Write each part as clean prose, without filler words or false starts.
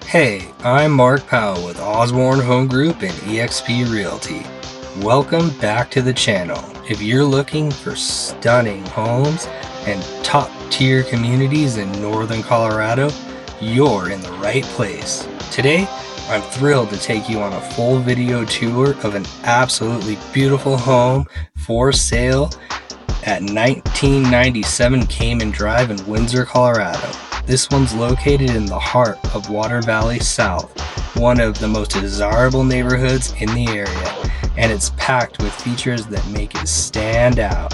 Hey, I'm Mark Powell with Osborne Home Group and eXp Realty. Welcome back to the channel. If you're looking for stunning homes and top-tier communities in northern Colorado, you're in the right place. Today, I'm thrilled to take you on a full video tour of an absolutely beautiful home for sale at 1997 Cayman Drive in Windsor, Colorado. This one's located in the heart of Water Valley South, one of the most desirable neighborhoods in the area, and it's packed with features that make it stand out.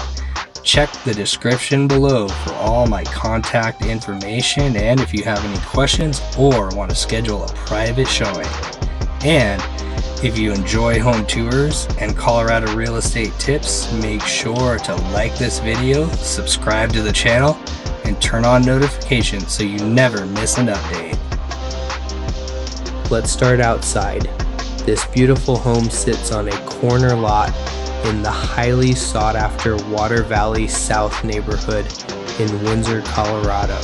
Check the description below for all my contact information, and if you have any questions or want to schedule a private showing. And if you enjoy home tours and Colorado real estate tips, make sure to like this video, subscribe to the channel, and turn on notifications so you never miss an update. Let's start outside. This beautiful home sits on a corner lot in the highly sought after Water Valley South neighborhood in Windsor, Colorado.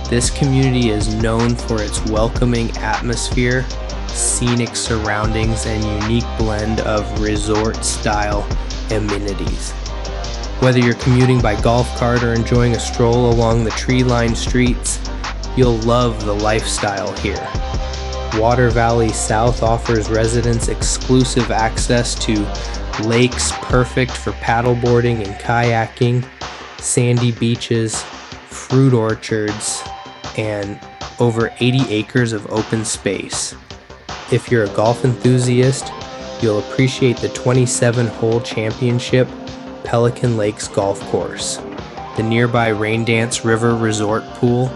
This community is known for its welcoming atmosphere, scenic surroundings, and unique blend of resort-style amenities. Whether you're commuting by golf cart or enjoying a stroll along the tree-lined streets, you'll love the lifestyle here. Water Valley South offers residents exclusive access to lakes perfect for paddleboarding and kayaking, sandy beaches, fruit orchards, and over 80 acres of open space. If you're a golf enthusiast, you'll appreciate the 27-hole championship Pelican Lakes Golf Course. The nearby Raindance River Resort Pool,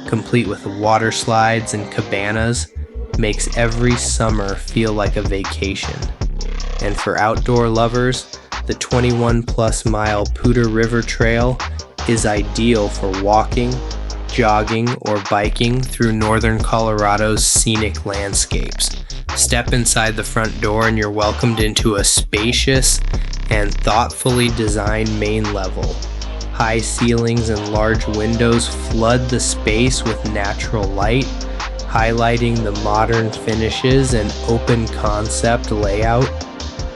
complete with water slides and cabanas, makes every summer feel like a vacation. And for outdoor lovers, the 21-plus mile Poudre River Trail is ideal for walking, jogging, or biking through northern Colorado's scenic landscapes. Step inside the front door and you're welcomed into a spacious and thoughtfully designed main level. High ceilings and large windows flood the space with natural light, highlighting the modern finishes and open concept layout.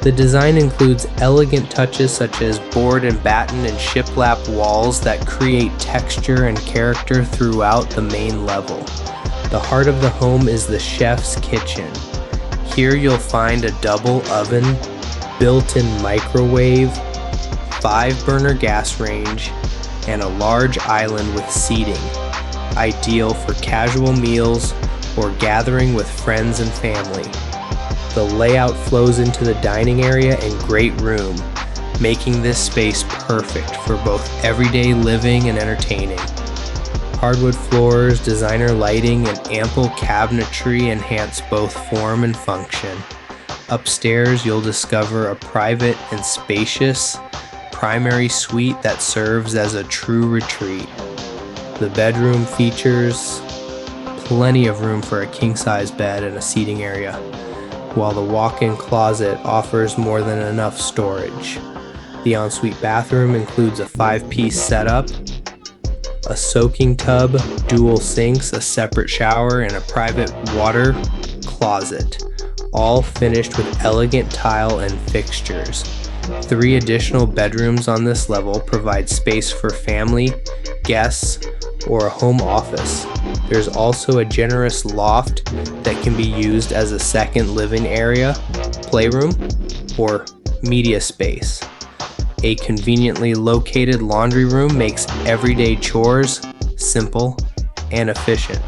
The design includes elegant touches such as board and batten and shiplap walls that create texture and character throughout the main level. The heart of the home is the chef's kitchen. Here you'll find a double oven, built-in microwave, 5-burner gas range, and a large island with seating, ideal for casual meals or gathering with friends and family. The layout flows into the dining area and great room, making this space perfect for both everyday living and entertaining. Hardwood floors, designer lighting, and ample cabinetry enhance both form and function. Upstairs, you'll discover a private and spacious primary suite that serves as a true retreat. The bedroom features plenty of room for a king-size bed and a seating area, while the walk-in closet offers more than enough storage. The ensuite bathroom includes a 5-piece setup, a soaking tub, dual sinks, a separate shower, and a private water closet, all finished with elegant tile and fixtures. 3 additional bedrooms on this level provide space for family, guests, or a home office. There's also a generous loft that can be used as a second living area, playroom, or media space. A conveniently located laundry room makes everyday chores simple and efficient.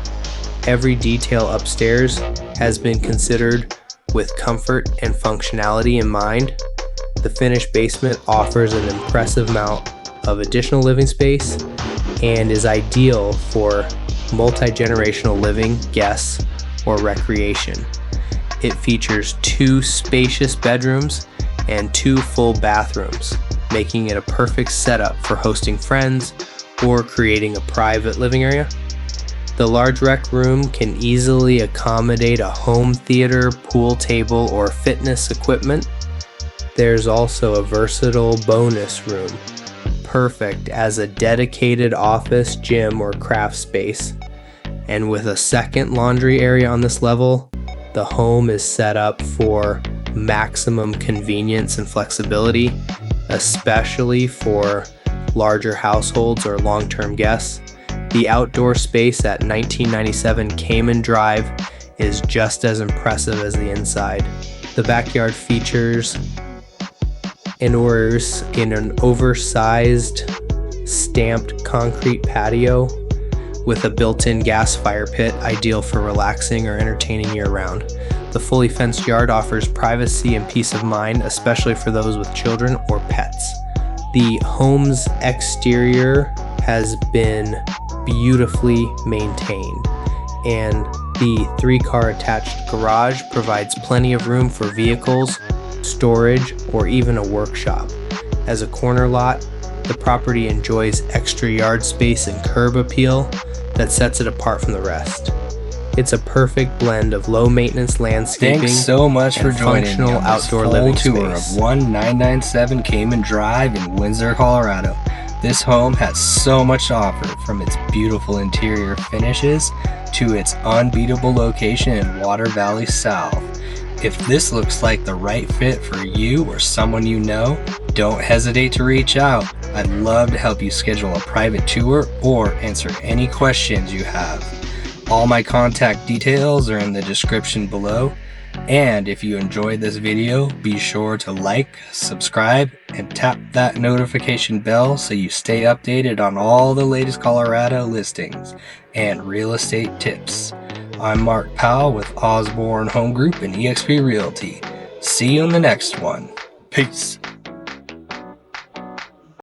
Every detail upstairs has been considered with comfort and functionality in mind. The finished basement offers an impressive amount of additional living space and is ideal for multi-generational living, guests, or recreation. It features 2 spacious bedrooms and 2 full bathrooms, making it a perfect setup for hosting friends or creating a private living area. The large rec room can easily accommodate a home theater, pool table, or fitness equipment. There's also a versatile bonus room, perfect as a dedicated office, gym, or craft space. And with a second laundry area on this level, the home is set up for maximum convenience and flexibility, especially for larger households or long-term guests. The outdoor space at 1997 Cayman Drive is just as impressive as the inside. The backyard features in an oversized stamped concrete patio with a built-in gas fire pit, ideal for relaxing or entertaining year-round. The fully fenced yard offers privacy and peace of mind, especially for those with children or pets. The home's exterior has been beautifully maintained, and the 3-car attached garage provides plenty of room for vehicles, storage, or even a workshop. As a corner lot, the property enjoys extra yard space and curb appeal that sets it apart from the rest. It's a perfect blend of low-maintenance landscaping. Thanks so much for joining me functional on this outdoor full living tour space. of 1997 Cayman Drive in Windsor, Colorado. This home has so much to offer, from its beautiful interior finishes to its unbeatable location in Water Valley South. If this looks like the right fit for you or someone you know, don't hesitate to reach out. I'd love to help you schedule a private tour or answer any questions you have. All my contact details are in the description below. And if you enjoyed this video, be sure to like, subscribe, and tap that notification bell so you stay updated on all the latest Colorado listings and real estate tips. I'm Mark Powell with Osborne Home Group and eXp Realty. See you in the next one. Peace.